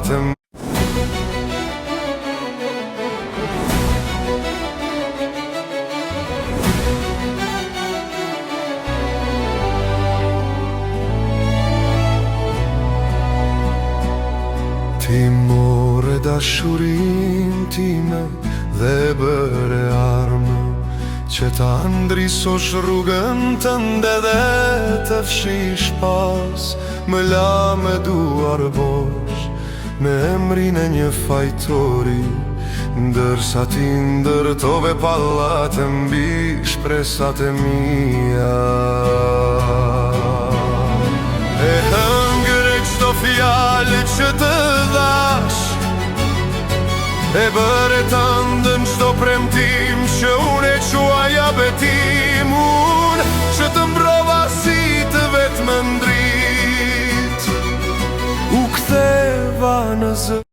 pallatëm. Ti more dashurin time dhe bëre armë që ta ndrisosh rrugën tënde dhe të fshish pas. Më la me duar bosh me emrin e një fajtori, ndërsa ti ndërtove pallate mbi shpresat e mia. E hëngre çdo fjalë që të dhash, e bëre të ndën çdo premtim që unë e quaja betim. Unë që të mbrova si të vetë më ndrit, u ktheva në zë.